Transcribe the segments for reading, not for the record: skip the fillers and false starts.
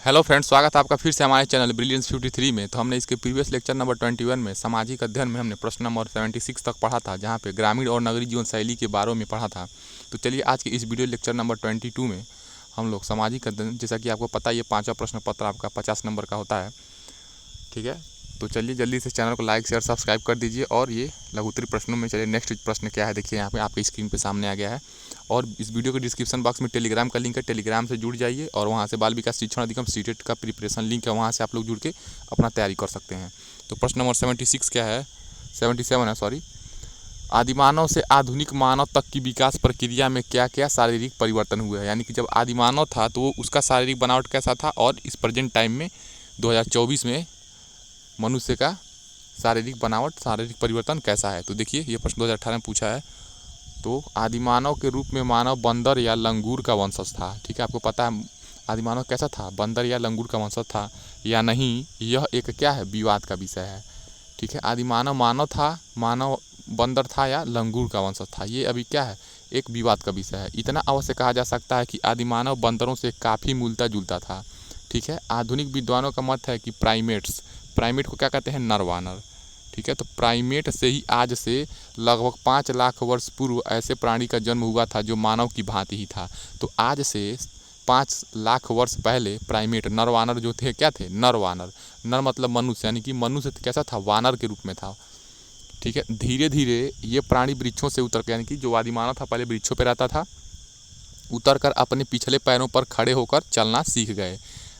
Hello friends, स्वागत है आपका फिर से हमारे चैनल ब्रिलियंस 53 में। तो हमने इसके प्रीवियस लेक्चर नंबर 21 में सामाजिक अध्ययन में हमने प्रश्न नंबर 76 तक पढ़ा था, जहां पे ग्रामीण और नगरीय जीवन शैली के बारे में पढ़ा था। तो चलिए आज के इस वीडियो लेक्चर नंबर 22 में हम लोग सामाजिक अध्ययन, जैसा कि आपको पता है ये 5वां प्रश्न पत्र आपका 50 नंबर का होता है, ठीक है। तो चलिए जल्दी से चैनल को लाइक शेयर सब्सक्राइब कर दीजिए। और ये लघुत्तरी प्रश्नों में चलिए नेक्स्ट प्रश्न क्या है देखिए, यहाँ पे आपके स्क्रीन पे सामने आ गया है। और इस वीडियो के डिस्क्रिप्शन बॉक्स में टेलीग्राम का लिंक है, टेलीग्राम से जुड़ जाइए और वहाँ से बाल विकास शिक्षण अधिगम सीटेट का प्रिपरेशन लिंक है, वहाँ से आप लोग जुड़ के अपना तैयारी कर सकते हैं। तो प्रश्न नंबर 76 क्या है, 77 है सॉरी। आदिमानव से आधुनिक मानव तक की विकास प्रक्रिया में क्या क्या शारीरिक परिवर्तन हुए हैं। यानी कि जब आदिमानव था तो उसका शारीरिक बनावट कैसा था, और इस प्रेजेंट टाइम में 2024 में मनुष्य का शारीरिक बनावट, शारीरिक परिवर्तन कैसा है। तो देखिए ये प्रश्न 2018 में पूछा है। तो आदिमानव के रूप में मानव बंदर या लंगूर का वंशज था, ठीक है। आपको पता है आदिमानव कैसा था, बंदर या लंगूर का वंशज था या नहीं, यह एक क्या है, विवाद का विषय है, ठीक है। आदिमानव मानव था, मानव बंदर था या लंगूर का वंशज था, ये अभी क्या है, एक विवाद का विषय है। इतना अवश्य कहा जा सकता है कि आदिमानव बंदरों से काफ़ी मिलता जुलता था, ठीक है। आधुनिक विद्वानों का मत है कि प्राइमेट को क्या कहते हैं, नर वानर, ठीक है। तो प्राइमेट से ही आज से लगभग 5 लाख वर्ष पूर्व ऐसे प्राणी का जन्म हुआ था जो मानव की भांति ही था। तो आज से 5 लाख वर्ष पहले प्राइमेट नर वानर जो थे, क्या थे, नर वानर। नर मतलब मनुष्य, यानी कि मनुष्य कैसा था, वानर के रूप में था, ठीक है। धीरे धीरे ये प्राणी वृक्षों से उतर के, यानी कि जो आदिमानव था पहले वृक्षों पर रहता था, उतरकर अपने पिछले पैरों पर खड़े होकर चलना सीख गए।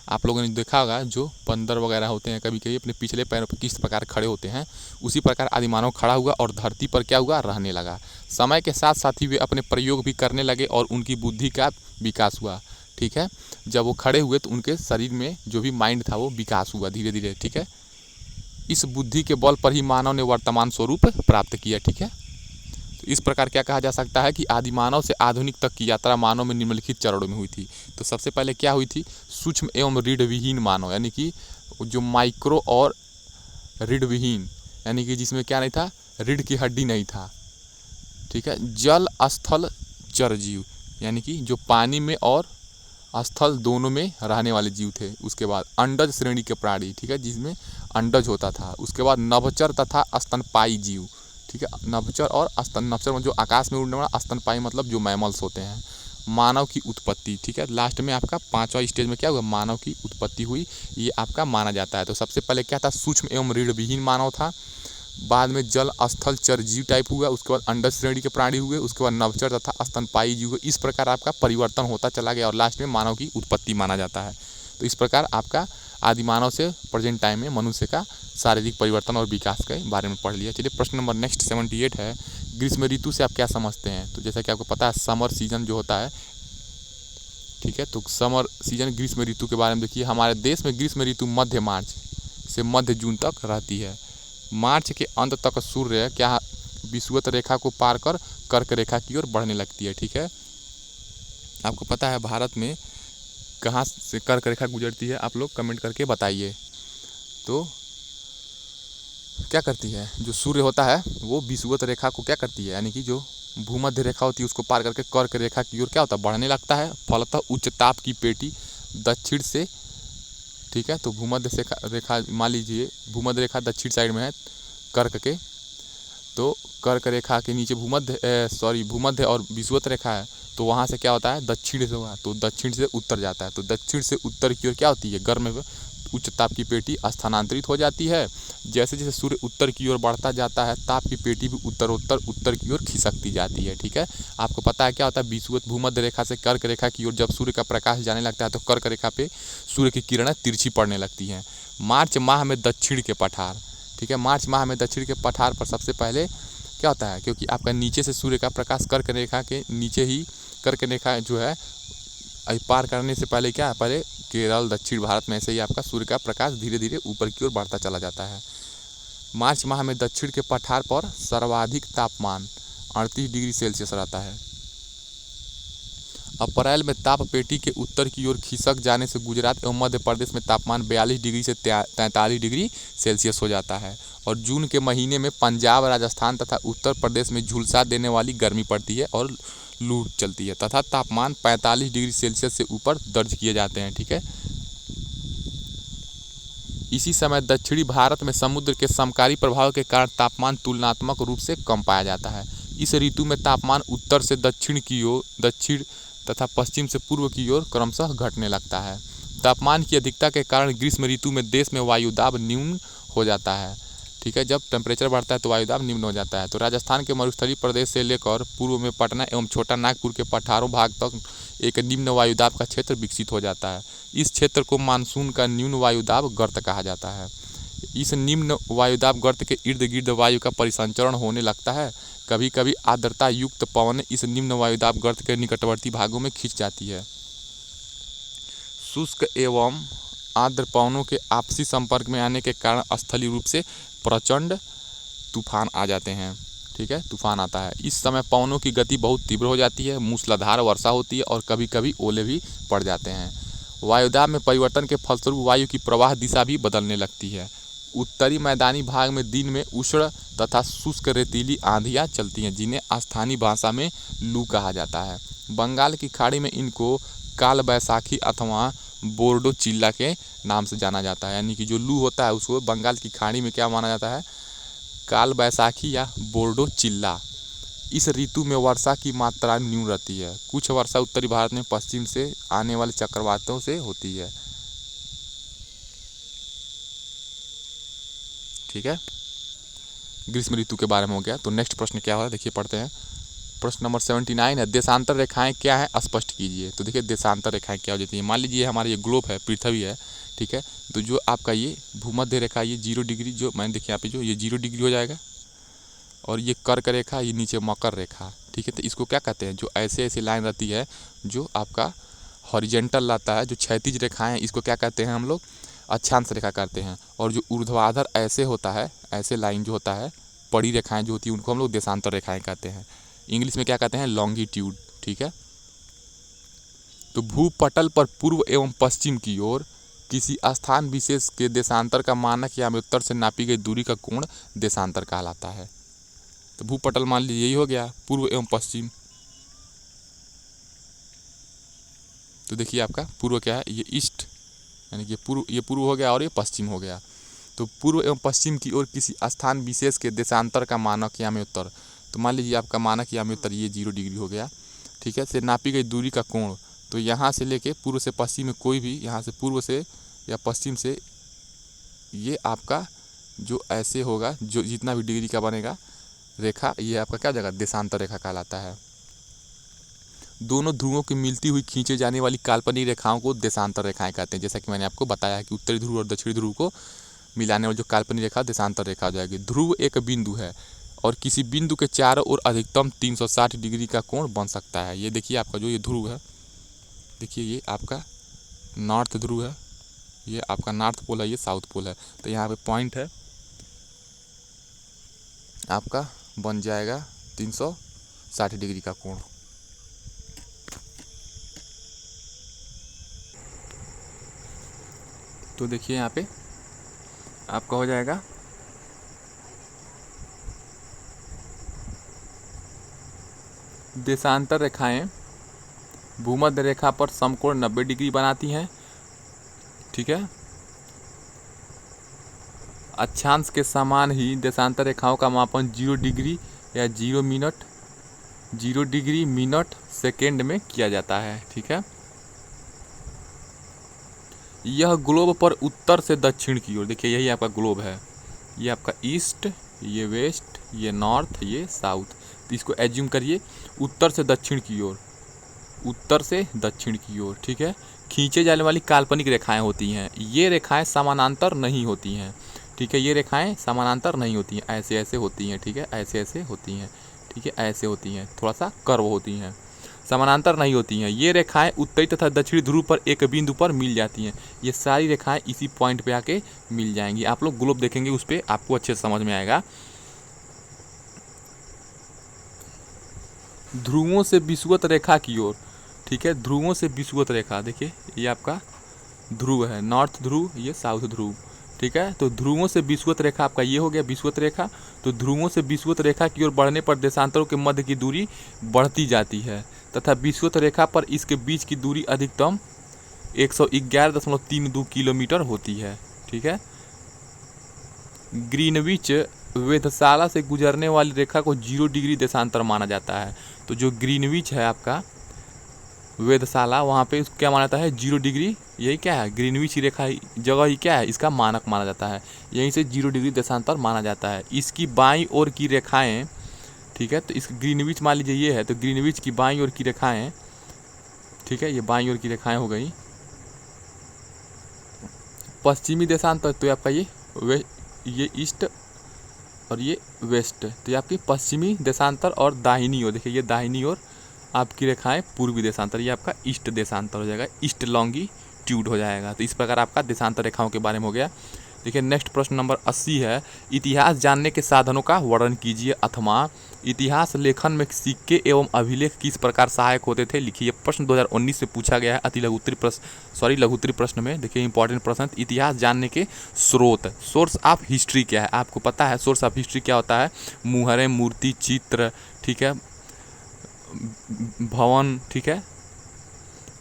आप लोगों ने देखा होगा जो बंदर वगैरह होते हैं कभी कभी अपने पिछले पैरों पर किस प्रकार खड़े होते हैं, उसी प्रकार आदिमानव खड़ा हुआ और धरती पर क्या हुआ, रहने लगा। समय के साथ साथ ही वे अपने प्रयोग भी करने लगे और उनकी बुद्धि का विकास हुआ, ठीक है। जब वो खड़े हुए तो उनके शरीर में जो भी माइंड था वो विकास हुआ धीरे धीरे, ठीक है। इस बुद्धि के बल पर ही मानव ने वर्तमान स्वरूप प्राप्त किया, ठीक है। तो इस प्रकार क्या कहा जा सकता है कि आदिमानव से आधुनिक तक की यात्रा मानव में निम्नलिखित चरणों में हुई थी। तो सबसे पहले क्या हुई थी, सूक्ष्म एवं रीढ़ विहीन मानव, यानी कि जो माइक्रो और रीढ़ विहीन, यानी कि जिसमें क्या नहीं था, रीढ़ की हड्डी नहीं था, ठीक है। जल स्थल चर जीव, यानी कि जो पानी में और स्थल दोनों में रहने वाले जीव थे। उसके बाद अंडज श्रेणी के प्राणी, ठीक है, जिसमें अंडज होता था। उसके बाद नभचर तथा स्तनपायी जीव, ठीक है। नभचर और नभचर जो आकाश में उड़ने वाला, स्तनपायी मतलब जो मैमल्स होते हैं। मानव की उत्पत्ति, ठीक है। लास्ट में आपका 5वां स्टेज में क्या हुआ, मानव की उत्पत्ति हुई, ये आपका माना जाता है। तो सबसे पहले क्या था, सूक्ष्म एवं रीढ़ विहीन मानव था। बाद में जल स्थल चर जीव टाइप हुआ। उसके बाद अंडज श्रेणी के प्राणी हुए। उसके बाद नभचर तथा स्तनपायी जीव हुए। इस प्रकार आपका परिवर्तन होता चला गया और लास्ट में मानव की उत्पत्ति माना जाता है। तो इस प्रकार आपका आदिमानव से प्रेजेंट टाइम में मनुष्य का शारीरिक परिवर्तन और विकास के बारे में पढ़ लिया। चलिए प्रश्न नंबर नेक्स्ट 78 है, ग्रीष्म ऋतु से आप क्या समझते हैं। तो जैसा कि आपको पता है समर सीजन जो होता है, ठीक है। तो समर सीजन ग्रीष्म ऋतु के बारे में देखिए, हमारे देश में ग्रीष्म ऋतु मध्य मार्च से मध्य जून तक रहती है। मार्च के अंत तक सूर्य क्या विषुवत रेखा को पार कर कर्क रेखा की ओर बढ़ने लगती है, ठीक है। आपको पता है भारत में कहाँ से कर्क रेखा गुजरती है, आप लोग कमेंट करके बताइए। तो क्या करती है, जो सूर्य होता है वो विषुवत रेखा को क्या करती है, यानी कि जो भूमध्य रेखा होती है उसको पार करके कर्क रेखा की ओर क्या होता है, बढ़ने लगता है। फलतः उच्च ताप की पेटी दक्षिण से, ठीक है। तो भूमध्य रेखा मान लीजिए, भूमध्य रेखा दक्षिण साइड में है कर्क के, तो कर्क रेखा के नीचे भूमध्य और विषुवत रेखा है। तो वहाँ से क्या होता है, दक्षिण से हुआ तो दक्षिण से उत्तर जाता है। तो दक्षिण से उत्तर की ओर क्या होती है, गर्म उच्च ताप की पेटी स्थानांतरित हो जाती है। जैसे जैसे सूर्य उत्तर की ओर बढ़ता जाता है, ताप की पेटी भी उत्तर की ओर खिसकती जाती है, ठीक है। आपको पता है क्या होता है, विषुवत भूमध्य रेखा से कर्क रेखा की ओर जब सूर्य का प्रकाश जाने लगता है तो कर्क रेखा पे सूर्य की किरणें तिरछी पड़ने लगती हैं। मार्च माह में दक्षिण के पठार, ठीक है। मार्च माह में दक्षिण के पठार पर सबसे पहले क्या होता है, क्योंकि आपका नीचे से सूर्य का प्रकाश कर्क रेखा के नीचे ही, कर्क रेखा जो है पार करने से पहले क्या है, पहले केरल दक्षिण भारत में ऐसे ही आपका सूर्य का प्रकाश धीरे धीरे ऊपर की ओर बढ़ता चला जाता है। मार्च माह में दक्षिण के पठार पर सर्वाधिक तापमान 38 डिग्री सेल्सियस रहता है। अप्रैल में ताप पेटी के उत्तर की ओर खिसक जाने से गुजरात एवं मध्य प्रदेश में तापमान 42 डिग्री से 43 डिग्री सेल्सियस हो जाता है। और जून के महीने में पंजाब, राजस्थान तथा उत्तर प्रदेश में झुलसा देने वाली गर्मी पड़ती है और लू चलती है तथा तापमान 45 डिग्री सेल्सियस से ऊपर दर्ज किए जाते हैं, ठीक है। इसी समय दक्षिणी भारत में समुद्र के समकारी प्रभाव के कारण तापमान तुलनात्मक रूप से कम पाया जाता है। इस ऋतु में तापमान उत्तर से दक्षिण की ओर, दक्षिण तथा पश्चिम से पूर्व की ओर क्रमशः घटने लगता है। तापमान की अधिकता के कारण ग्रीष्म ऋतु में देश में वायुदाब न्यून हो जाता है। ठीक है, जब टेम्परेचर बढ़ता है तो वायुदाब निम्न हो जाता है। तो राजस्थान के मरुस्थलीय प्रदेश से लेकर पूर्व में पटना एवं छोटा नागपुर के पठारों भाग तक एक निम्न वायुदाब का क्षेत्र विकसित हो जाता है। इस क्षेत्र को मानसून का न्यून वायुदाब गर्त कहा जाता है। इस निम्न वायुदाब गर्त के इर्द गिर्द वायु का परिसंचरण होने लगता है। कभी कभी आर्द्रता युक्त पवन इस निम्न वायुदाब गर्त के निकटवर्ती भागों में खिंच जाती है। शुष्क एवं आर्द्र पवनों के आपसी संपर्क में आने के कारण स्थलीय रूप से प्रचंड तूफान आ जाते हैं। ठीक है, तूफान आता है। इस समय पवनों की गति बहुत तीव्र हो जाती है, मूसलाधार वर्षा होती है और कभी कभी ओले भी पड़ जाते हैं। वायुदाब में परिवर्तन के फलस्वरूप वायु की प्रवाह दिशा भी बदलने लगती है। उत्तरी मैदानी भाग में दिन में उष्ण तथा शुष्क रेतीली आंधियाँ चलती हैं, जिन्हें स्थानीय भाषा में लू कहा जाता है। बंगाल की खाड़ी में इनको काल बैसाखी अथवा बोर्डो चिल्ला के नाम से जाना जाता है। यानी कि जो लू होता है उसको बंगाल की खाड़ी में क्या माना जाता है, काल बैसाखी या बोर्डो चिल्ला। इस ऋतु में वर्षा की मात्रा न्यून रहती है। कुछ वर्षा उत्तरी भारत में पश्चिम से आने वाले चक्रवातों से होती है। ठीक है, ग्रीष्म ऋतु के बारे में हो गया। तो नेक्स्ट प्रश्न क्या हो रहा है देखिए, पढ़ते हैं। प्रश्न नंबर 79 है, देशांतर रेखाएं क्या है स्पष्ट कीजिए। तो देखिए देशांतर रेखाएं क्या हो जाती है। मान लीजिए हमारा ये ग्लोब है, पृथ्वी है। ठीक है, तो जो आपका ये भूमध्य रेखा ये 0 डिग्री, जो मैंने देखिए यहाँ पे जो ये 0 डिग्री हो जाएगा, और ये कर्क रेखा, ये नीचे मकर रेखा। ठीक है, तो इसको क्या कहते हैं, जो ऐसे ऐसे लाइन रहती है जो आपका हॉरिजेंटल रहता है, जो क्षैतिज रेखाएं, इसको क्या कहते हैं हम लोग, अक्षांश रेखा कहते हैं। और जो ऊर्ध्वाधर ऐसे होता है, ऐसे लाइन जो होता है, पड़ी रेखाएं जो होती है, उनको हम लोग देशांतर रेखाएं कहते हैं। इंग्लिश में क्या कहते हैं, लॉन्गिट्यूड। ठीक है, तो भूपटल पर पूर्व एवं पश्चिम की ओर किसी स्थान विशेष के देशांतर का मानक या उत्तर से नापी गई दूरी का कोण देशांतर कहलाता है। तो भूपटल मान लीजिए यही हो गया, पूर्व एवं पश्चिम। तो देखिए आपका पूर्व क्या है, ये ईस्ट, यानी कि ये पूर्व हो गया और ये पश्चिम हो गया। तो पूर्व एवं पश्चिम की ओर किसी स्थान विशेष के देशांतर का मानक या उत्तर, तो मान लीजिए आपका मानक या उत्तर ये 0 डिग्री हो गया। ठीक है, से नापी गई दूरी का कोण, तो यहाँ से लेके पूर्व से पश्चिम में कोई भी, यहाँ से पूर्व से या पश्चिम से, ये आपका जो ऐसे होगा, जो जितना भी डिग्री का बनेगा रेखा, ये आपका क्या जगह देशांतर रेखा कहलाता है। दोनों ध्रुवों की मिलती हुई खींचे जाने वाली काल्पनिक रेखाओं को देशांतर रेखाएं कहते हैं। जैसा कि मैंने आपको बताया है कि उत्तरी ध्रुव और दक्षिणी ध्रुव को मिलाने वाली जो काल्पनिक रेखा देशांतर रेखा हो जाएगी। ध्रुव एक बिंदु है और किसी बिंदु के चारों ओर अधिकतम 360 डिग्री का कोण बन सकता है। ये देखिए आपका जो ये ध्रुव है, देखिए ये आपका नॉर्थ ध्रुव है, ये आपका नॉर्थ पोल है, ये साउथ पोल है। तो यहाँ पे पॉइंट है आपका बन जाएगा 360 डिग्री का कोण। तो देखिए यहाँ पे आपका हो जाएगा देशांतर रेखाएं भूमध्य रेखा पर समकोण 90 डिग्री बनाती हैं। ठीक है, अक्षांश के समान ही देशांतर रेखाओं का मापन 0 डिग्री या 0 डिग्री मिनट सेकेंड में किया जाता है। ठीक है, यह ग्लोब पर उत्तर से दक्षिण की ओर, देखिए यही आपका ग्लोब है, ये आपका ईस्ट, ये वेस्ट, ये नॉर्थ, ये साउथ। तो इसको एज्यूम करिए उत्तर से दक्षिण की ओर, उत्तर से दक्षिण की ओर। ठीक है, खींचे जाने वाली काल्पनिक रेखाएं होती हैं। ये रेखाएं समानांतर नहीं होती हैं। ठीक है, ये रेखाएं समानांतर नहीं होती हैं, ऐसे ऐसे होती हैं। ठीक है, ऐसे ऐसे होती हैं। ठीक है, ऐसे होती हैं, थोड़ा सा कर्व होती हैं, समानांतर नहीं होती हैं। ये रेखाएं उत्तरी तथा दक्षिणी ध्रुव पर एक बिंदु पर मिल जाती हैं। ये सारी रेखाएं इसी पॉइंट पे आके मिल जाएंगी। आप लोग ग्लोब देखेंगे उस पर आपको अच्छे से समझ में आएगा। ध्रुवों से विषुवत रेखा की ओर, ठीक है, ध्रुवों से विषुवत रेखा, देखिए ये आपका ध्रुव है, नॉर्थ ध्रुव, ये साउथ ध्रुव। ठीक है, तो ध्रुवों से विषुवत रेखा आपका ये हो गया विषुवत रेखा। तो ध्रुवों से विषुवत रेखा की ओर बढ़ने पर देशांतरों के मध्य की दूरी बढ़ती जाती है तथा विषुवत रेखा पर इसके बीच की दूरी अधिकतम 111.32 किलोमीटर होती है। ठीक है, ग्रीनविच वेधशाला से गुजरने वाली रेखा को 0 डिग्री देशांतर माना जाता है। तो जो ग्रीनविच है आपका वेधशाला, वहाँ पे इसको क्या माना जाता है 0 डिग्री, यही क्या है ग्रीनविच की रेखा जगह ही क्या है इसका मानक माना जाता है, यहीं से 0 डिग्री देशांतर माना जाता है। इसकी बाईं ओर की रेखाएं, ठीक है, तो इस ग्रीनविच मान लीजिए ये है, तो ग्रीनविच की बाईं ओर की रेखाएं, ठीक है, ये बाईं ओर की रेखाएं हो गई पश्चिमी देशांतर, तो आपका ये ईस्ट और ये वेस्ट, तो ये आपकी पश्चिमी देशांतर, और दाहिनी ओर देखिए ये दाहिनी ओर आपकी रेखाएं पूर्वी देशांतर, ये आपका ईस्ट देशांतर हो जाएगा, ईस्ट लॉन्गिट्यूड हो जाएगा। तो इस प्रकार आपका देशांतर रेखाओं के बारे में हो गया। देखिए नेक्स्ट प्रश्न नंबर 80 है, इतिहास जानने के साधनों का वर्णन कीजिए अथवा इतिहास लेखन में सिक्के एवं अभिलेख किस प्रकार सहायक होते थे लिखिए। प्रश्न 2019 में पूछा गया है अति लघुत्तरी प्रश्न में। देखिए इंपॉर्टेंट प्रश्न, इतिहास जानने के स्रोत, सोर्स ऑफ हिस्ट्री क्या है, आपको पता है सोर्स ऑफ हिस्ट्री क्या होता है, मुहरें, मूर्ति, चित्र, ठीक है, भवन, ठीक है,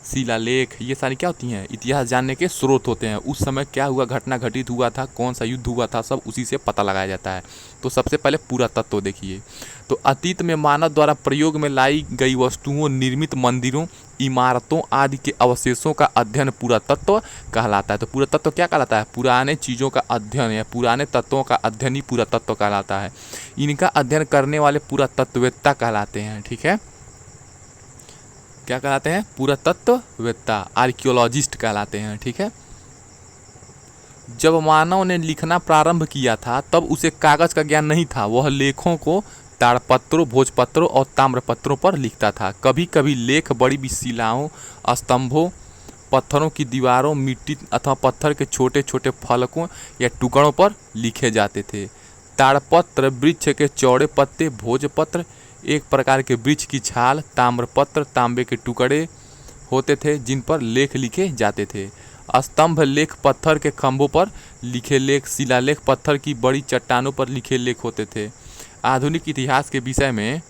शिलालेख, ये सारी क्या होती हैं इतिहास जानने के स्रोत होते हैं। उस समय क्या हुआ, घटना घटित हुआ था, कौन सा युद्ध हुआ था, सब उसी से पता लगाया जाता है। तो सबसे पहले पुरातत्व देखिए, तो अतीत में मानव द्वारा प्रयोग में लाई गई वस्तुओं, निर्मित मंदिरों, इमारतों आदि के अवशेषों का अध्ययन पुरातत्व कहलाता है। तो पुरातत्व क्या कहलाता है, पुराने चीज़ों का अध्ययन या पुराने तत्वों का अध्ययन ही पुरातत्व कहलाता है। इनका अध्ययन करने वाले पुरातत्ववेत्ता कहलाते हैं, ठीक है, क्या कहलाते हैं, पुरातत्ववेत्ता, आर्कियोलॉजिस्ट कहलाते हैं, ठीक है। जब मानव ने लिखना प्रारंभ किया था तब उसे कागज का ज्ञान नहीं था, वह लेखों को ताड़पत्रों, भोजपत्रों और ताम्रपत्रों पर लिखता था। कभी कभी लेख बड़ी शिलाओं, स्तंभों, पत्थरों की दीवारों, मिट्टी अथवा पत्थर के छोटे छोटे फलकों या टुकड़ों पर लिखे जाते थे। ताड़पत्र वृक्ष के चौड़े पत्ते, भोजपत्र एक प्रकार के वृक्ष की छाल, ताम्रपत्र तांबे के टुकड़े होते थे जिन पर लेख लिखे जाते थे। स्तंभ लेख पत्थर के खंभों पर लिखे लेख, शिलालेख पत्थर की बड़ी चट्टानों पर लिखे लेख होते थे। आधुनिक इतिहास के विषय में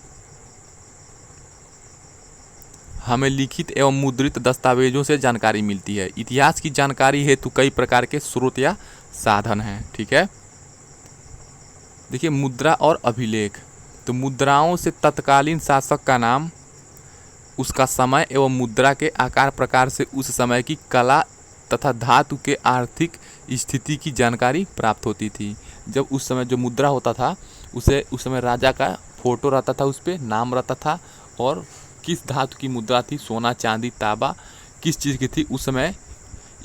हमें लिखित एवं मुद्रित दस्तावेजों से जानकारी मिलती है। इतिहास की जानकारी हेतु कई प्रकार के स्रोत या साधन हैं, ठीक है। देखिए मुद्रा और अभिलेख, तो मुद्राओं से तत्कालीन शासक का नाम, उसका समय एवं मुद्रा के आकार प्रकार से उस समय की कला तथा धातु के आर्थिक स्थिति की जानकारी प्राप्त होती थी। जब उस समय जो मुद्रा होता था उसे उस समय राजा का फोटो रहता था, उस पर नाम रहता था, और किस धातु की मुद्रा थी, सोना चांदी तांबा किस चीज़ की थी, उस समय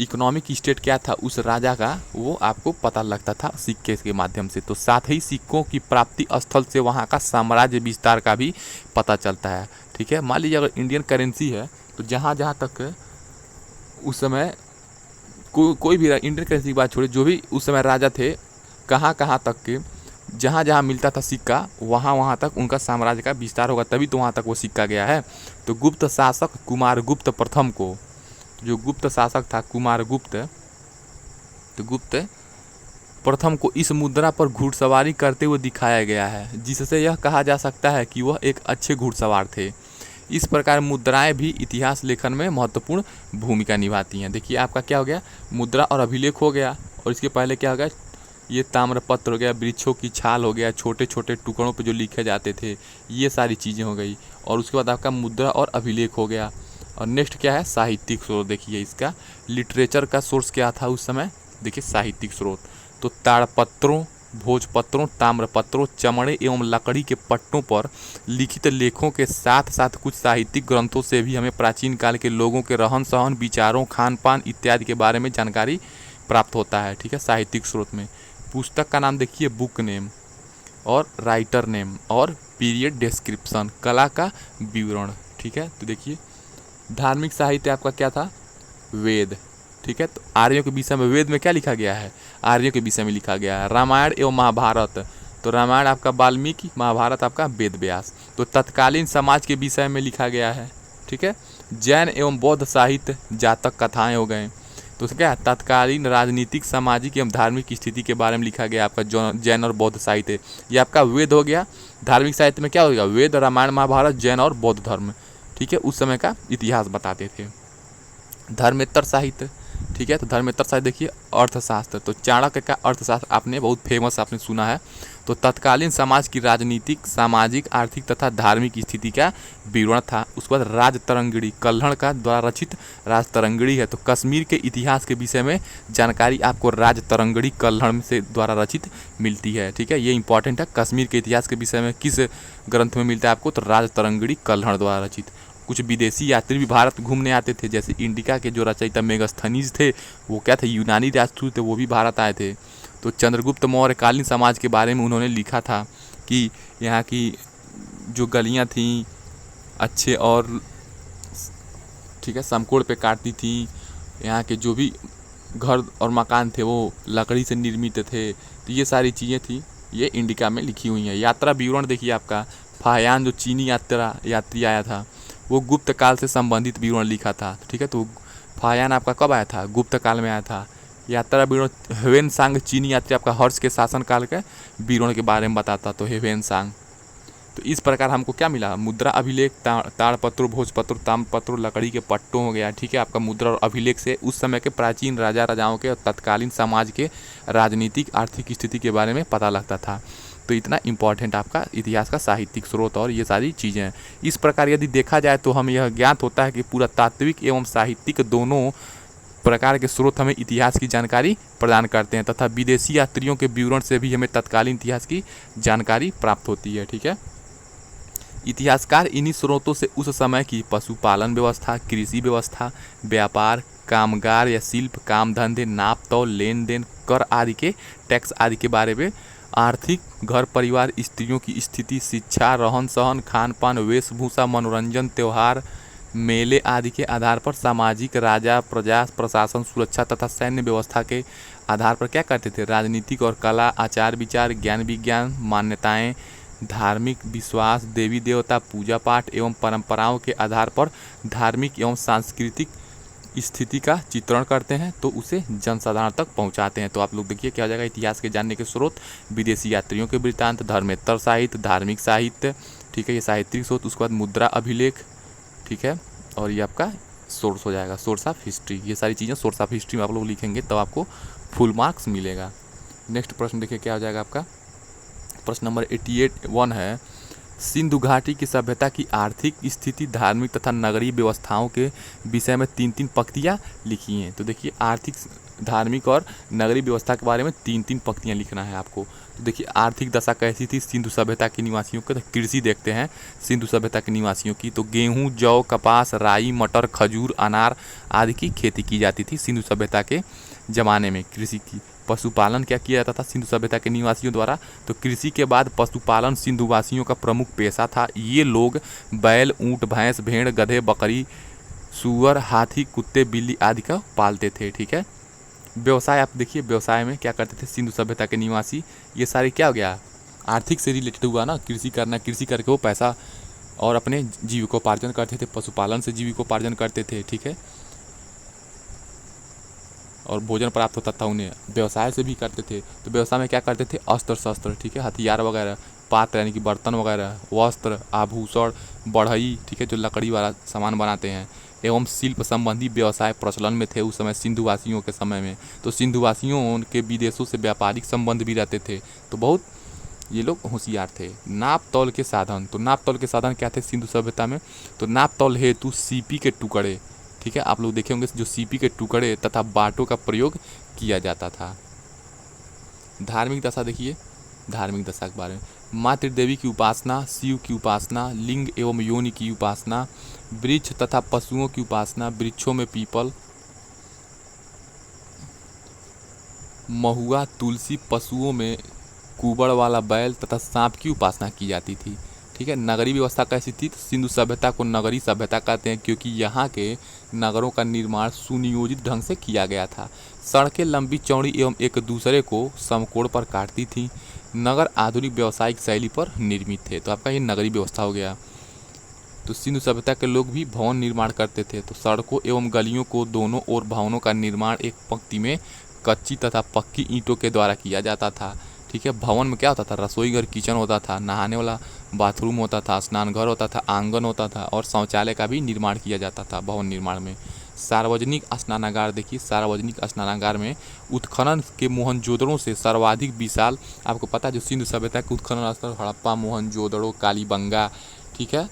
इकोनॉमिक स्टेट क्या था उस राजा का, वो आपको पता लगता था सिक्के के माध्यम से। तो साथ ही सिक्कों की प्राप्ति स्थल से वहाँ का साम्राज्य विस्तार का भी पता चलता है, ठीक है। मान लीजिए अगर इंडियन करेंसी है तो जहाँ जहाँ तक उस समय कोई भी इंडियन करेंसी की बात छोड़े, जो भी उस समय राजा थे, कहाँ कहाँ तक के जहाँ जहाँ मिलता था सिक्का वहाँ वहाँ तक उनका साम्राज्य का विस्तार होगा, तभी तो वहाँ तक वो सिक्का गया है। तो गुप्त शासक कुमारगुप्त प्रथम को, जो गुप्त शासक था कुमारगुप्त, तो गुप्त प्रथम को इस मुद्रा पर घुड़सवारी करते हुए दिखाया गया है, जिससे यह कहा जा सकता है कि वह एक अच्छे घुड़सवार थे। इस प्रकार मुद्राएं भी इतिहास लेखन में महत्वपूर्ण भूमिका निभाती हैं। देखिए आपका क्या हो गया, मुद्रा और अभिलेख हो गया, और इसके पहले क्या हो गया, ये ताम्रपत्र हो गया, वृक्षों की छाल हो गया, छोटे छोटे टुकड़ों पे जो लिखे जाते थे, ये सारी चीज़ें हो गई। और उसके बाद आपका मुद्रा और अभिलेख हो गया। और नेक्स्ट क्या है, साहित्यिक स्रोत। देखिए इसका लिटरेचर का सोर्स क्या था उस समय, देखिए साहित्यिक स्रोत, तो ताड़पत्रों, भोजपत्रों, ताम्रपत्रों, चमड़े एवं लकड़ी के पट्टों पर लिखित लेखों के साथ साथ कुछ साहित्यिक ग्रंथों से भी हमें प्राचीन काल के लोगों के रहन सहन, विचारों, खान पान इत्यादि के बारे में जानकारी प्राप्त होता है, ठीक है, साहित्यिक स्रोत में। पुस्तक का नाम देखिए बुक नेम और राइटर नेम और पीरियड डिस्क्रिप्शन, कला का विवरण, ठीक है। तो देखिए धार्मिक साहित्य आपका क्या था, वेद, ठीक है। तो आर्यों के विषय में वेद में क्या लिखा गया है, आर्यों के विषय में लिखा गया है। रामायण एवं महाभारत, तो रामायण आपका वाल्मीकि, महाभारत आपका वेद व्यास, तो तत्कालीन समाज के विषय में लिखा गया है, ठीक है। जैन एवं बौद्ध साहित्य, जातक कथाएं हो गए, तो क्या तत्कालीन राजनीतिक, सामाजिक एवं धार्मिक स्थिति के बारे में लिखा गया आपका जैन और बौद्ध साहित्य। ये आपका वेद हो गया। धार्मिक साहित्य में क्या हो गया, वेद, रामायण, महाभारत, जैन और बौद्ध धर्म, ठीक है, उस समय का इतिहास बताते थे। धर्मेतर साहित्य, ठीक है। तो धर्मेतर शायद देखिए अर्थशास्त्र, तो चाणक्य का अर्थशास्त्र आपने बहुत फेमस आपने सुना है। तो तत्कालीन समाज की राजनीतिक, सामाजिक, आर्थिक तथा धार्मिक स्थिति का विवरण था। उसके बाद राजतरंगिणी कल्हड़ का द्वारा रचित राजतरंगिणी है। तो कश्मीर के इतिहास के विषय में जानकारी आपको राजतरंगिणी कल्हड़ से द्वारा रचित मिलती है। ठीक है, ये इंपॉर्टेंट है। कश्मीर के इतिहास के विषय में किस ग्रंथ में मिलता है आपको? तो राजतरंगिणी कल्हड़ द्वारा रचित। कुछ विदेशी यात्री भी भारत घूमने आते थे, जैसे इंडिका के जो रचयिता मेगास्थनीज थे वो क्या थे? यूनानी राजदूत थे, वो भी भारत आए थे। तो चंद्रगुप्त मौर्यकालीन समाज के बारे में उन्होंने लिखा था कि यहाँ की जो गलियाँ थीं अच्छे और ठीक है समकोण पे काटती थी। यहाँ के जो भी घर और मकान थे वो लकड़ी से निर्मित थे। तो ये सारी चीज़ें थी, ये इंडिका में लिखी हुई हैं। यात्रा विवरण देखिए आपका, फाहियान जो चीनी यात्री आया था वो गुप्त काल से संबंधित विवरण लिखा था। ठीक है, तो फाहियान आपका कब आया था? गुप्त काल में आया था। यात्रा विवरण ह्वेनसांग चीनी यात्री आपका हर्ष के शासनकाल के विवरण के बारे में बताता, तो ह्वेनसांग। तो इस प्रकार हमको क्या मिला? मुद्रा अभिलेख, ताड़पत्र, भोजपत्र, ताम्रपत्र, लकड़ी के पट्टों हो गया। ठीक है, आपका मुद्रा और अभिलेख से उस समय के प्राचीन राजा राजाओं के और तत्कालीन समाज के राजनीतिक आर्थिक स्थिति के बारे में पता लगता था। तो इतना इम्पॉर्टेंट आपका इतिहास का साहित्यिक स्रोत और ये सारी चीज़ें हैं। इस प्रकार यदि देखा जाए तो हमें यह ज्ञात होता है कि पूरा तात्विक एवं साहित्यिक दोनों प्रकार के स्रोत हमें इतिहास की जानकारी प्रदान करते हैं, तथा विदेशी यात्रियों के विवरण से भी हमें तत्कालीन इतिहास की जानकारी प्राप्त होती है। ठीक है, इतिहासकार इन्हीं स्रोतों से उस समय की पशुपालन व्यवस्था, कृषि व्यवस्था, व्यापार, कामगार या शिल्प, काम धंधे, नाप तौल, लेन देन, कर आदि के टैक्स आदि के बारे में, आर्थिक, घर परिवार, स्त्रियों की स्थिति, शिक्षा, रहन सहन, खान पान, वेशभूषा, मनोरंजन, त्यौहार, मेले आदि के आधार पर सामाजिक, राजा प्रजा, प्रशासन, सुरक्षा तथा सैन्य व्यवस्था के आधार पर क्या करते थे? राजनीतिक और कला, आचार विचार, ज्ञान विज्ञान, मान्यताएं, धार्मिक विश्वास, देवी देवता, पूजा पाठ एवं परंपराओं के आधार पर धार्मिक एवं सांस्कृतिक स्थिति का चित्रण करते हैं, तो उसे जनसाधारण तक पहुंचाते हैं। तो आप लोग देखिए क्या हो जाएगा? इतिहास के जानने के स्रोत, विदेशी यात्रियों के वृत्तांत, धर्मेतर साहित्य, धार्मिक साहित्य, ठीक है, ये साहित्यिक स्रोत। उसके बाद मुद्रा अभिलेख, ठीक है, और ये आपका सोर्स हो जाएगा, सोर्स ऑफ हिस्ट्री। ये सारी चीज़ें सोर्स ऑफ हिस्ट्री में आप लोग लिखेंगे तब आपको फुल मार्क्स मिलेगा। नेक्स्ट प्रश्न देखिए क्या हो जाएगा आपका? प्रश्न नंबर 88 है, सिंधु घाटी की सभ्यता की आर्थिक स्थिति, धार्मिक तथा नगरीय व्यवस्थाओं के विषय में 3-3 पंक्तियाँ लिखी हैं। तो देखिए आर्थिक, धार्मिक और नगरीय व्यवस्था के बारे में 3-3 पंक्तियाँ लिखना है आपको। तो देखिए आर्थिक दशा कैसी थी सिंधु सभ्यता के निवासियों की? तो कृषि देखते हैं सिंधु सभ्यता के निवासियों की। तो गेहूँ, जौ, कपास, राई, मटर, खजूर, अनार आदि की खेती की जाती थी सिंधु सभ्यता के ज़माने में। कृषि की, पशुपालन क्या किया जाता था सिंधु सभ्यता के निवासियों द्वारा? तो कृषि के बाद पशुपालन सिंधुवासियों का प्रमुख पेशा था। ये लोग बैल, ऊँट, भैंस, भेड़, गधे, बकरी, सूअर, हाथी, कुत्ते, बिल्ली आदि का पालते थे। ठीक है, व्यवसाय आप देखिए, व्यवसाय में क्या करते थे सिंधु सभ्यता के निवासी? ये सारे क्या हो गया? आर्थिक से रिलेटेड हुआ ना, कृषि करना, कृषि करके वो पैसा और अपने जीविकोपार्जन करते थे, पशुपालन से जीविकोपार्जन करते थे। ठीक है, और भोजन प्राप्त होता था उन्हें, व्यवसाय से भी करते थे। तो व्यवसाय में क्या करते थे? अस्त्र शस्त्र, ठीक है, हथियार वगैरह, पात्र यानी कि बर्तन वगैरह, वस्त्र, आभूषण, बढ़ई, ठीक है, जो लकड़ी वाला सामान बनाते हैं, एवं शिल्प संबंधी व्यवसाय प्रचलन में थे उस समय सिंधुवासियों के समय में। तो सिंधुवासियों के विदेशों से व्यापारिक संबंध भी रहते थे, तो बहुत ये लोग होशियार थे। नाप तौल के साधन, तो नाप तौल के साधन क्या थे सिंधु सभ्यता में? तो नाप तौल हेतु सीपी के टुकड़े, ठीक है, आप लोग देखे होंगे जो सीपी के टुकड़े तथा बाटों का प्रयोग किया जाता था। धार्मिक दशा देखिए, धार्मिक दशा के बारे में, माँ त्रिदेवी की उपासना, शिव की उपासना, लिंग एवं योनि की उपासना, वृक्ष तथा पशुओं की उपासना, वृक्षों में पीपल, महुआ, तुलसी, पशुओं में कुबड़ वाला बैल तथा सांप की उपासना की जाती थी। ठीक है, नगरीय व्यवस्था कैसी थी? तो सिंधु सभ्यता को नगरीय सभ्यता कहते हैं क्योंकि यहाँ के नगरों का निर्माण सुनियोजित ढंग से किया गया था। सड़कें लंबी चौड़ी एवं एक दूसरे को समकोण पर काटती थीं। नगर आधुनिक व्यावसायिक शैली पर निर्मित थे। तो आपका ये नगरीय व्यवस्था हो गया। तो सिंधु सभ्यता के लोग भी भवन निर्माण करते थे। तो सड़कों एवं गलियों को दोनों ओर भवनों का निर्माण एक पंक्ति में कच्ची तथा पक्की ईंटों के द्वारा किया जाता था। ठीक है, भवन में क्या होता था? रसोई घर, किचन होता था, नहाने वाला बाथरूम होता था, स्नान घर होता था, आंगन होता था और शौचालय का भी निर्माण किया जाता था भवन निर्माण में। सार्वजनिक स्नानागार, देखिए सार्वजनिक स्नानागार में उत्खनन के मोहनजोदड़ो से सर्वाधिक विशाल, आपको पता है जो सिंधु सभ्यता के उत्खनन स्थल हड़प्पा, मोहनजोदड़ो, कालीबंगा, ठीक है,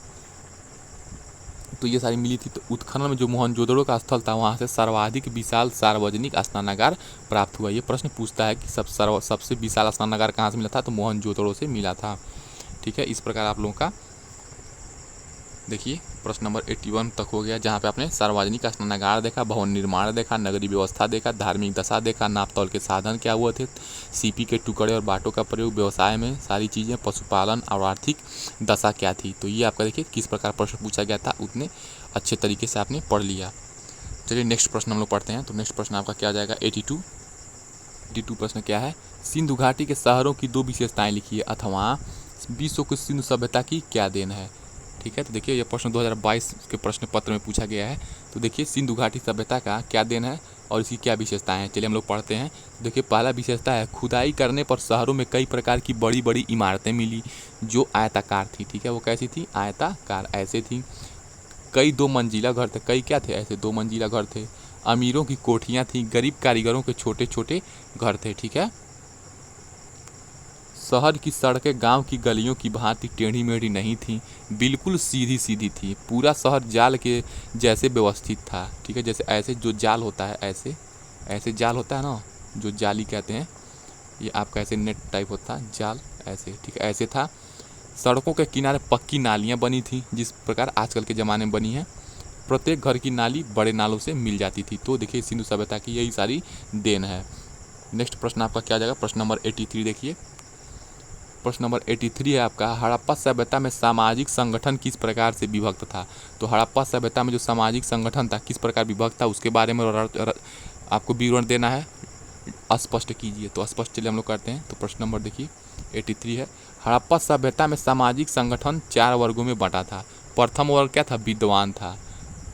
तो ये सारी मिली थी। तो उत्खनन में जो मोहनजोदड़ो का स्थल था वहाँ से सर्वाधिक विशाल सार्वजनिक स्नानागार प्राप्त हुआ। ये प्रश्न पूछता है कि सबसे विशाल स्नानागार कहाँ से मिला था, तो मोहनजोदड़ो से मिला था, ठीक है। इस प्रकार आप लोगों का देखिए प्रश्न नंबर 81 तक हो गया, जहाँ पे आपने सार्वजनिक स्नानागार देखा, भवन निर्माण देखा, नगरीय व्यवस्था देखा, धार्मिक दशा देखा, नाप तौल के साधन क्या हुए थे, सीपी के टुकड़े और बाटों का प्रयोग, व्यवसाय में सारी चीज़ें, पशुपालन और आर्थिक दशा क्या थी। तो ये आपका देखिए किस प्रकार प्रश्न पूछा गया था, उतने अच्छे तरीके से आपने पढ़ लिया। चलिए नेक्स्ट प्रश्न हम लोग पढ़ते हैं। तो नेक्स्ट प्रश्न आपका क्या आ जाएगा 82 प्रश्न क्या है, सिंधु घाटी के शहरों की 2 विशेषताएं लिखिए अथवा विश्व को सिंधु सभ्यता की क्या देन है, ठीक है। तो देखिए ये प्रश्न 2022 के प्रश्न पत्र में पूछा गया है। तो देखिए सिंधु घाटी सभ्यता का क्या देन है और इसकी क्या विशेषताएं हैं, चलिए हम लोग पढ़ते हैं। देखिए पहला विशेषता है, खुदाई करने पर शहरों में कई प्रकार की बड़ी बड़ी इमारतें मिली जो आयताकार थी, ठीक है। वो कैसी थी, आयताकार, ऐसे थी। कई 2 मंजिला घर थे, कई क्या थे, ऐसे 2 मंजिला घर थे। अमीरों की कोठियाँ थीं, गरीब कारीगरों के छोटे छोटे घर थे, ठीक है। शहर की सड़कें गांव की गलियों की भांति टेढ़ी मेढ़ी नहीं थीं, बिल्कुल सीधी सीधी थी। पूरा शहर जाल के जैसे व्यवस्थित था, ठीक है। जैसे ऐसे जो जाल होता है, ऐसे ऐसे जाल होता है ना, जो जाली कहते हैं, ये आपका ऐसे नेट टाइप होता है जाल, ऐसे, ठीक है, ऐसे था। सड़कों के किनारे पक्की नालियाँ बनी थी, जिस प्रकार आजकल के ज़माने में बनी है। प्रत्येक घर की नाली बड़े नालों से मिल जाती थी। तो देखिए सिंधु सभ्यता की यही सारी देन है। नेक्स्ट प्रश्न आपका क्या जाएगा, प्रश्न नंबर 83 देखिए। प्रश्न नंबर 83 है आपका, हड़प्पा सभ्यता में सामाजिक संगठन किस प्रकार से विभक्त था। तो हड़प्पा सभ्यता में जो सामाजिक संगठन था किस प्रकार विभक्त था, उसके बारे में आपको विवरण देना है, स्पष्ट कीजिए। तो स्पष्ट चलिए हम लोग करते हैं। तो प्रश्न नंबर देखिए 83 है, हड़प्पा सभ्यता में सामाजिक संगठन 4 वर्गों में बंटा था। प्रथम वर्ग क्या था, विद्वान था।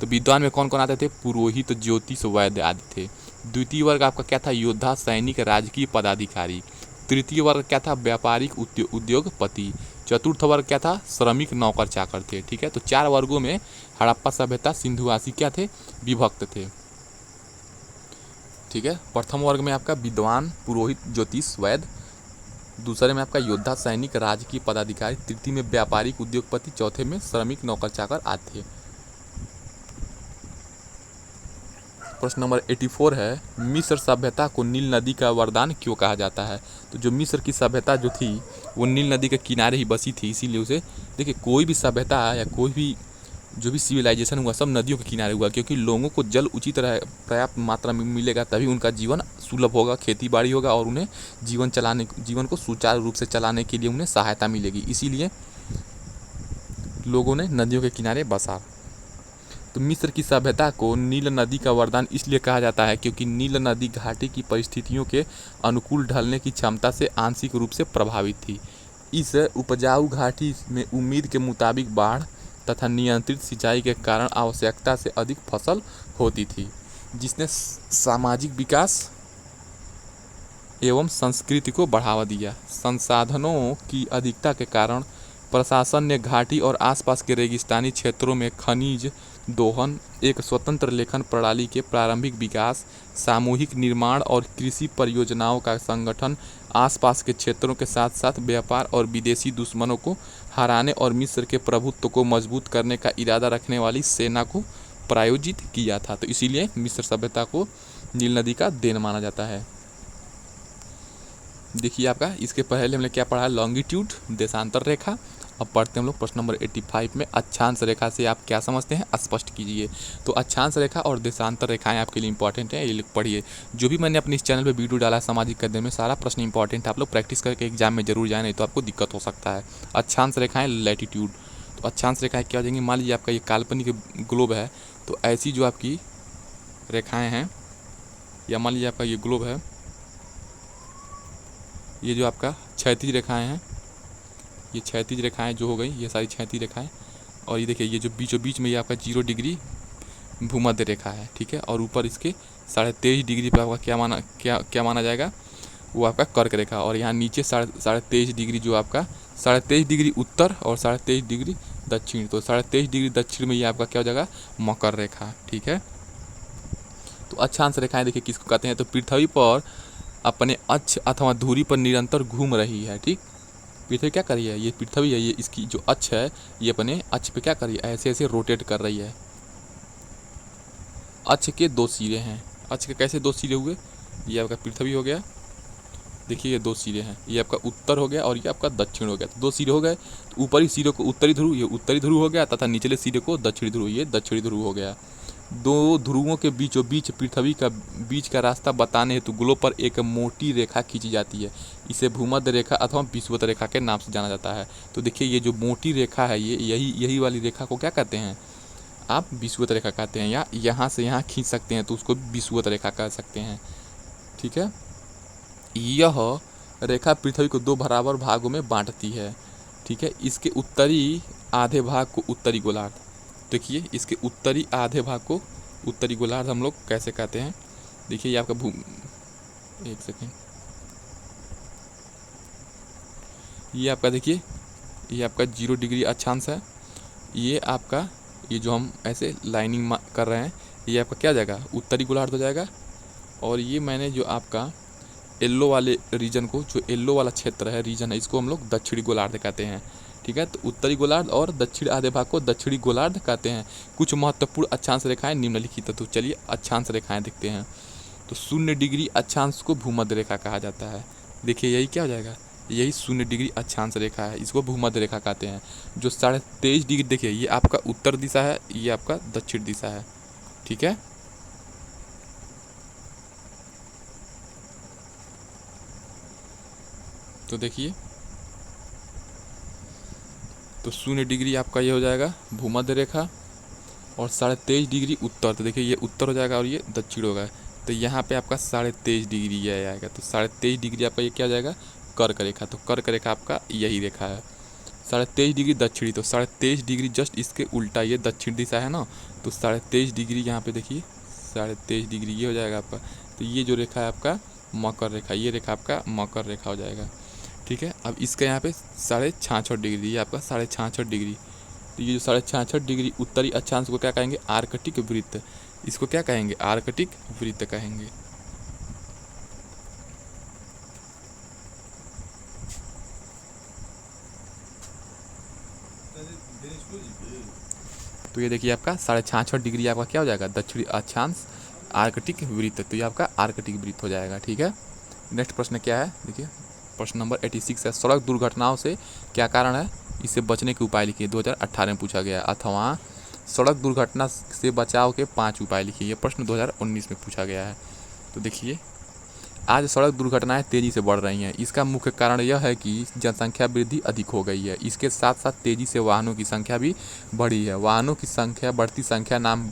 तो विद्वान में कौन कौन आते थे, पुरोहित, ज्योतिष, वैद्य आदि थे। द्वितीय वर्ग आपका क्या था, योद्धा, सैनिक, राजकीय पदाधिकारी। तृतीय वर्ग क्या था, व्यापारिक, उद्योगपति। चतुर्थ वर्ग क्या था, श्रमिक, नौकर चाकर थे, ठीक है। तो 4 वर्गों में हड़प्पा सभ्यता सिंधुवासी क्या थे, विभक्त थे, ठीक है। प्रथम वर्ग में आपका विद्वान, पुरोहित, ज्योतिष, वैद्य। दूसरे में आपका योद्धा, सैनिक, राजकीय पदाधिकारी। तृतीय में व्यापारिक, उद्योगपति। चौथे में श्रमिक, नौकर चाकर आदि थे। प्रश्न नंबर 84 है, मिस्र सभ्यता को नील नदी का वरदान क्यों कहा जाता है। तो जो मिस्र की सभ्यता जो थी वो नील नदी के किनारे ही बसी थी, इसीलिए उसे, देखिए कोई भी सभ्यता या कोई भी जो भी सिविलाइजेशन हुआ सब नदियों के किनारे हुआ, क्योंकि लोगों को जल उचित पर्याप्त मात्रा में मिलेगा तभी उनका जीवन सुलभ होगा, खेती बाड़ी होगा और उन्हें जीवन को सुचारू रूप से चलाने के लिए उन्हें सहायता मिलेगी। इसीलिए लोगों ने नदियों के किनारे बसा। तो मिस्र की सभ्यता को नील नदी का वरदान इसलिए कहा जाता है क्योंकि नील नदी घाटी की परिस्थितियों के अनुकूल ढलने की क्षमता से आंशिक रूप से प्रभावित थी। इस उपजाऊ घाटी में उम्मीद के मुताबिक बाढ़ तथा नियंत्रित सिंचाई के कारण आवश्यकता से अधिक फसल होती थी, जिसने सामाजिक विकास एवं संस्कृति को बढ़ावा दिया। संसाधनों की अधिकता के कारण प्रशासन ने घाटी और आसपास के रेगिस्तानी क्षेत्रों में खनिज दोहन, एक स्वतंत्र लेखन प्रणाली के प्रारंभिक विकास, सामूहिक निर्माण और कृषि परियोजनाओं का संगठन, आसपास के क्षेत्रों के साथ साथ व्यापार और विदेशी दुश्मनों को हराने और मिस्र के प्रभुत्व को मजबूत करने का इरादा रखने वाली सेना को प्रायोजित किया था। तो इसीलिए मिस्र सभ्यता को नील नदी का देन माना जाता है। देखिए आपका इसके पहले हमने क्या पढ़ा, लॉन्गिट्यूड, देशांतर रेखा। अब पढ़ते हैं हम लोग प्रश्न नंबर 85 में, अक्षांश रेखा से आप क्या समझते हैं, स्पष्ट कीजिए। तो अक्षांश रेखा और देशांतर रेखाएं आपके लिए इंपॉर्टेंट है, ये पढ़िए। जो भी मैंने अपने इस चैनल पे वीडियो डाला है सामाजिक अध्ययन में, सारा प्रश्न इंपॉर्टेंट है, आप लोग प्रैक्टिस करके एग्जाम में जरूर जाए, नहीं तो आपको दिक्कत हो सकता है। अक्षांश रेखाएं, लैटिट्यूड। तो अक्षांश रेखाएं क्या हो जाएंगी, मान लीजिए आपका ये काल्पनिक ग्लोब है, तो ऐसी जो आपकी रेखाएँ हैं, या मान लीजिए आपका ये ग्लोब है, ये जो आपका क्षैतिज रेखाएं हैं, ये क्षैतिज रेखाएं जो हो गई, ये सारी क्षैतिज रेखाएं। और ये देखिए ये जो बीचों बीच में ये आपका 0 डिग्री भूमध्य रेखा है, ठीक है। और ऊपर इसके 23.5 डिग्री पे आपका क्या माना जाएगा, वो आपका कर्क रेखा। और यहाँ नीचे 23.5 डिग्री जो आपका 23.5 डिग्री उत्तर और 23.5 डिग्री दक्षिण, तो 23.5 डिग्री दक्षिण में ये आपका क्या हो जाएगा, मकर रेखा, ठीक है। तो अक्षांश रेखाएं देखिए किसको कहते हैं, तो पृथ्वी पर अपने अक्ष अथवा धुरी पर निरंतर घूम रही है। ठीक, पृथ्वी क्या कर रही है, ये पृथ्वी है, ये इसकी जो अक्ष है ये अपने अक्ष पे क्या कर रही है, ऐसे ऐसे रोटेट कर रही है। अक्ष के दो सिरे हैं, अक्ष के कैसे दो सिरे हुए, ये आपका पृथ्वी हो गया, देखिए ये दो सिरे हैं, ये आपका उत्तर हो गया और ये आपका दक्षिण हो गया। तो दो सिरे हो गए, तो ऊपरी सिरे को उत्तरी ध्रुव, ये उत्तरी ध्रुव हो गया, तथा निचले सिरे को दक्षिणी ध्रुव, ये दक्षिणी ध्रुव हो गया। दो ध्रुवों के बीचों बीच पृथ्वी का बीच का रास्ता बताने हेतु ग्लोब पर एक मोटी रेखा खींची जाती है, इसे भूमध्य रेखा अथवा विषुवत रेखा के नाम से जाना जाता है। तो देखिए ये जो मोटी रेखा है, ये यही वाली रेखा को क्या कहते हैं आप, विषुवत रेखा कहते हैं, या यहाँ से यहाँ खींच सकते हैं तो उसको विषुवत रेखा कह सकते हैं। ठीक है, यह रेखा पृथ्वी को दो बराबर भागों में बांटती है। ठीक है, इसके उत्तरी आधे भाग को उत्तरी गोलार्ध, देखिए इसके उत्तरी आधे भाग को उत्तरी गोलार्ध हम लोग कैसे कहते हैं, देखिए ये आपका एक सेकेंड, ये आपका देखिए ये आपका 0 डिग्री अक्षांश है, ये आपका ये जो हम ऐसे लाइनिंग कर रहे हैं ये आपका क्या जाएगा, उत्तरी गोलार्ध हो जाएगा। और ये मैंने जो आपका येलो वाले रीजन को, जो येलो वाला क्षेत्र है रीजन है, इसको हम लोग दक्षिणी गोलार्ध कहते हैं। ठीक है, तो उत्तरी गोलार्ध और दक्षिण आधे भाग को दक्षिणी गोलार्ध कहते हैं। कुछ महत्वपूर्ण अक्षांश रेखाएं निम्नलिखित है, तो चलिए अक्षांश रेखाएं देखते हैं। तो 0 डिग्री अक्षांश को भूमध्य रेखा कहा जाता है, देखिए यही क्या हो जाएगा, यही 0 डिग्री अक्षांश रेखा है, इसको भूमध्य रेखा कहते हैं। जो 23.5 डिग्री, देखिए ये आपका उत्तर दिशा है, ये आपका दक्षिण दिशा है। ठीक है, तो देखिए तो 0 डिग्री आपका ये हो जाएगा भूमध्य रेखा और 23.5 डिग्री उत्तर, तो देखिए ये उत्तर हो जाएगा और ये दक्षिण होगा। तो यहाँ पे आपका 23.5 डिग्री ये आएगा, तो 23.5 डिग्री आपका ये क्या हो जाएगा, कर्क रेखा। तो कर्क रेखा आपका यही रेखा है, 23.5 डिग्री दक्षिणी, तो 23.5 डिग्री जस्ट इसके उल्टा, ये दक्षिण दिशा है ना, तो 23.5 डिग्री यहाँ पे देखिए 23.5 डिग्री ये हो जाएगा आपका। तो ये जो रेखा है आपका मकर रेखा, ये रेखा आपका मकर रेखा हो जाएगा। ठीक है, अब इसका यहाँ पे 66.5 डिग्री, ये आपका 66.5 डिग्री, तो ये जो 66.5 डिग्री उत्तरी अक्षांश को क्या कहेंगे, आर्कटिक वृत्त, इसको क्या कहेंगे, आर्कटिक वृत्त कहेंगे। तो ये देखिए आपका 66.5 डिग्री आपका क्या हो जाएगा, दक्षिणी अक्षांश आर्कटिक वृत्त, तो ये आपका आर्कटिक वृत्त हो जाएगा। ठीक है, नेक्स्ट प्रश्न क्या है, देखिए प्रश्न नंबर 86 है, सड़क दुर्घटनाओं से क्या कारण है, इससे बचने के उपाय लिखिए, 2018 में पूछा गया, अथवा सड़क दुर्घटना से बचाव के 5 उपाय लिखिए, ये प्रश्न 2019 में पूछा गया है। तो देखिए आज सड़क दुर्घटनाएं तेज़ी से बढ़ रही हैं, इसका मुख्य कारण यह है कि जनसंख्या वृद्धि अधिक हो गई है, इसके साथ साथ तेज़ी से वाहनों की संख्या भी बढ़ी है। वाहनों की संख्या, बढ़ती संख्या नाम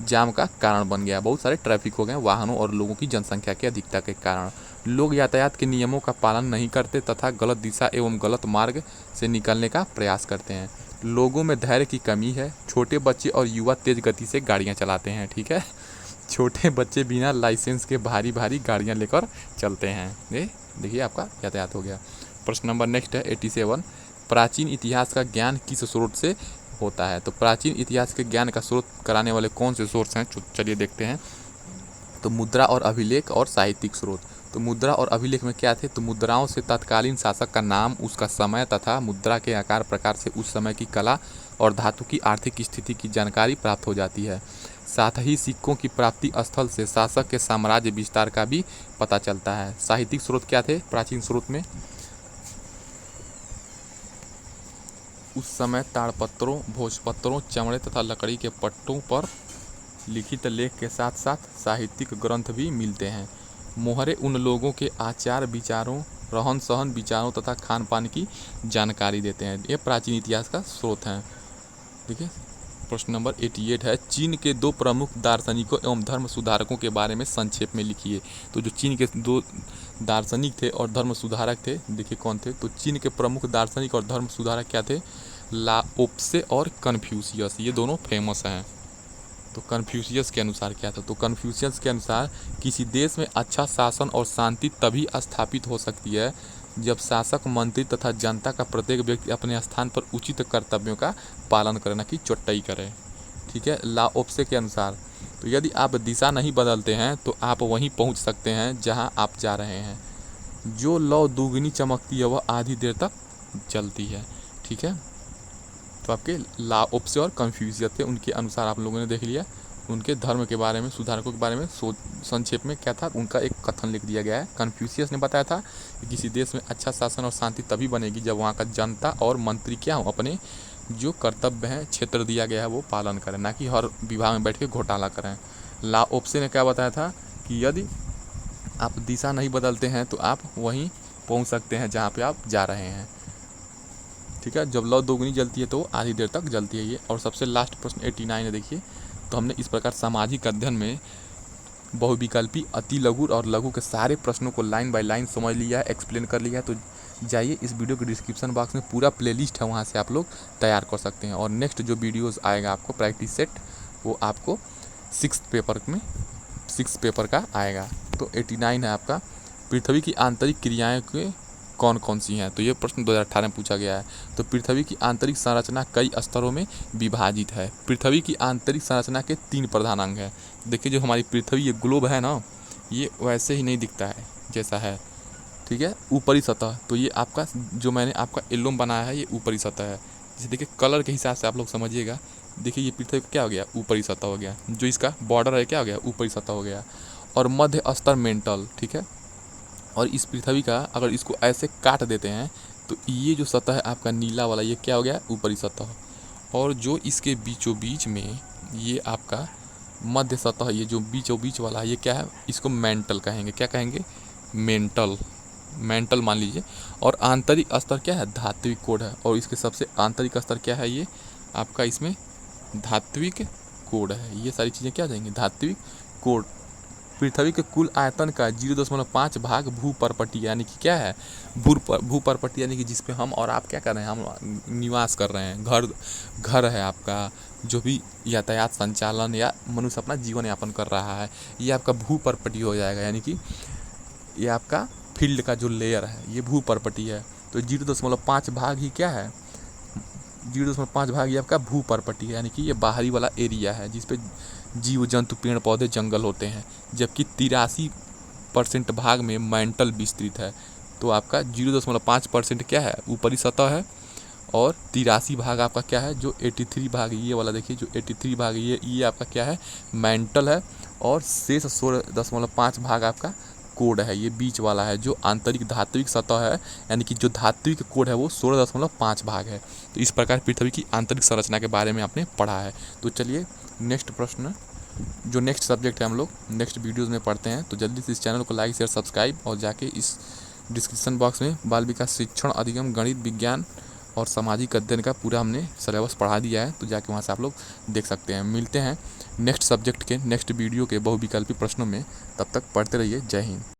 जाम का कारण बन गया, बहुत सारे ट्रैफिक हो गए वाहनों और लोगों की जनसंख्या की अधिकता के कारण। लोग यातायात के नियमों का पालन नहीं करते तथा गलत दिशा एवं गलत मार्ग से निकलने का प्रयास करते हैं। लोगों में धैर्य की कमी है, छोटे बच्चे और युवा तेज गति से गाड़ियां चलाते हैं। ठीक है, छोटे बच्चे बिना लाइसेंस के भारी भारी गाड़ियां लेकर चलते हैं। ये देखिए आपका यातायात हो गया। प्रश्न नंबर नेक्स्ट है 87, प्राचीन इतिहास का ज्ञान किस स्रोत से होता है। तो प्राचीन इतिहास के ज्ञान का स्रोत कराने वाले कौन से सोर्स हैं, चलिए देखते हैं। तो मुद्रा और अभिलेख और साहित्यिक स्रोत। तो मुद्रा और अभिलेख में क्या थे, तो मुद्राओं से तत्कालीन शासक का नाम, उसका समय तथा मुद्रा के आकार प्रकार से उस समय की कला और धातु की आर्थिक स्थिति की जानकारी प्राप्त हो जाती है। साथ ही सिक्कों की प्राप्ति स्थल से शासक के साम्राज्य विस्तार का भी पता चलता है। साहित्यिक स्रोत क्या थे प्राचीन स्रोत में, उस समय ताड़पत्रों, भोजपत्रों, चमड़े तथा लकड़ी के पट्टों पर लिखित लेख के साथ साथ साहित्यिक ग्रंथ भी मिलते हैं। मोहरे उन लोगों के आचार विचारों, रहन सहन, विचारों तथा खान पान की जानकारी देते हैं। ये प्राचीन इतिहास का स्रोत हैं। देखिए प्रश्न नंबर 88 है, चीन के 2 प्रमुख दार्शनिकों एवं धर्म सुधारकों के बारे में संक्षेप में लिखिए। तो जो चीन के 2 दार्शनिक थे और धर्म सुधारक थे, देखिए कौन थे। तो चीन के प्रमुख दार्शनिक और धर्म सुधारक क्या थे, लाओत्से और कन्फ्यूशियस, ये दोनों फेमस हैं। तो कन्फ्यूशियस के अनुसार क्या था, तो कन्फ्यूशियस के अनुसार किसी देश में अच्छा शासन और शांति तभी स्थापित हो सकती है जब शासक, मंत्री तथा जनता का प्रत्येक व्यक्ति अपने स्थान पर उचित कर्तव्यों का पालन करे, न कि चौटाई करे। ठीक है, लाओत्से के अनुसार तो यदि आप दिशा नहीं बदलते हैं तो आप वहीं पहुंच सकते हैं जहां आप जा रहे हैं। जो लौ दुगनी चमकती है वह आधी देर तक जलती है। ठीक है, तो आपके लाओत्से और कन्फ्यूशियस थे, उनके अनुसार आप लोगों ने देख लिया। उनके धर्म के बारे में, सुधारकों के बारे में संक्षेप में क्या था, उनका एक कथन लिख दिया गया है। कन्फ्यूशियस ने बताया था कि किसी देश में अच्छा शासन और शांति तभी बनेगी जब वहाँ का जनता और मंत्री क्या हो, अपने जो कर्तव्य हैं, क्षेत्र दिया गया है वो पालन करें, ना कि हर विभाग में बैठ के घोटाला करें। लाओत्से ने क्या बताया था कि यदि आप दिशा नहीं बदलते हैं तो आप वहीं पहुँच सकते हैं जहाँ पर आप जा रहे हैं। ठीक है, जब लौ दोगुनी जलती है तो आधी देर तक जलती है ये। और सबसे लास्ट प्रश्न 89 है, देखिए। तो हमने इस प्रकार सामाजिक अध्ययन में बहुविकल्पी, अति लघु और लघु के सारे प्रश्नों को लाइन बाय लाइन समझ लिया है, एक्सप्लेन कर लिया है। तो जाइए, इस वीडियो के डिस्क्रिप्शन बॉक्स में पूरा प्लेलिस्ट है, वहाँ से आप लोग तैयार कर सकते हैं। और नेक्स्ट जो वीडियोज़ आएगा आपको प्रैक्टिस सेट, वो आपको 6th पेपर का आएगा। तो 89 है आपका, पृथ्वी की आंतरिक क्रियाएँ के कौन कौन सी हैं। तो ये प्रश्न 2018 में पूछा गया है। तो पृथ्वी की आंतरिक संरचना कई स्तरों में विभाजित है। पृथ्वी की आंतरिक संरचना के 3 प्रधान अंग हैं। देखिए, जो हमारी पृथ्वी ये ग्लोब है ना, ये वैसे ही नहीं दिखता है जैसा है। ठीक है, ऊपरी सतह, तो ये आपका जो मैंने आपका एल्बम बनाया है ये ऊपरी सतह है। जैसे देखिए, कलर के हिसाब से आप लोग समझिएगा। देखिए, ये पृथ्वी क्या हो गया, ऊपरी सतह हो गया। जो इसका बॉर्डर है क्या हो गया, ऊपरी सतह हो गया। और मध्य स्तर मेंटल। ठीक है, और इस पृथ्वी का अगर इसको ऐसे काट देते हैं तो ये जो सतह है आपका नीला वाला, ये क्या हो गया, ऊपरी सतह। और जो इसके बीचों बीच में ये आपका मध्य सतह, ये जो बीचों बीच वाला है, ये क्या है, इसको मेंटल कहेंगे। क्या कहेंगे, मेंटल मान लीजिए। और आंतरिक स्तर क्या है, धात्विक कोड है। और इसके सबसे आंतरिक स्तर क्या है, ये आपका इसमें धात्विक कोड है। ये सारी चीज़ें क्या जाएंगी, धात्विक कोड। पृथ्वी के कुल आयतन का 0.5 भाग भूपर्पटी, यानी कि क्या है, भूपर्पटी, यानी कि जिस पे हम और आप क्या कर रहे हैं, हम निवास कर रहे हैं, घर है आपका, जो भी यातायात संचालन या मनुष्य अपना जीवन यापन कर रहा है, ये आपका भूपर्पटी हो जाएगा। यानी कि ये आपका फील्ड का जो लेयर है ये भूपर्पटी है। तो 0.5 भाग ही क्या है, 0.5 भाग ये आपका भूपर्पटी है, यानी कि ये बाहरी वाला एरिया है जिसपे जीव जंतु, पेड़ पौधे, जंगल होते हैं। जबकि 83% भाग में मेंटल विस्तृत है। तो आपका 0.5% क्या है, ऊपरी सतह है। और 83 भाग आपका क्या है, जो 83 भाग ये वाला, देखिए जो 83 भाग ये आपका क्या है, मेंटल है। और शेष 16.5 भाग आपका कोड है, ये बीच वाला है, जो आंतरिक धात्विक सतह है। यानी कि जो धात्विक कोड है वो 16.5 भाग है। तो इस प्रकार पृथ्वी की आंतरिक संरचना के बारे में आपने पढ़ा है। तो चलिए, नेक्स्ट प्रश्न, जो नेक्स्ट सब्जेक्ट है, हम लोग नेक्स्ट वीडियोज़ में पढ़ते हैं। तो जल्दी से इस चैनल को लाइक, शेयर, सब्सक्राइब, और जाके इस डिस्क्रिप्शन बॉक्स में बाल विकास शिक्षण अधिगम, गणित, विज्ञान और सामाजिक अध्ययन का पूरा हमने सिलेबस पढ़ा दिया है। तो जाके वहाँ से आप लोग देख सकते हैं। मिलते हैं नेक्स्ट सब्जेक्ट के नेक्स्ट वीडियो के बहुविकल्पी प्रश्नों में। तब तक पढ़ते रहिए। जय हिंद।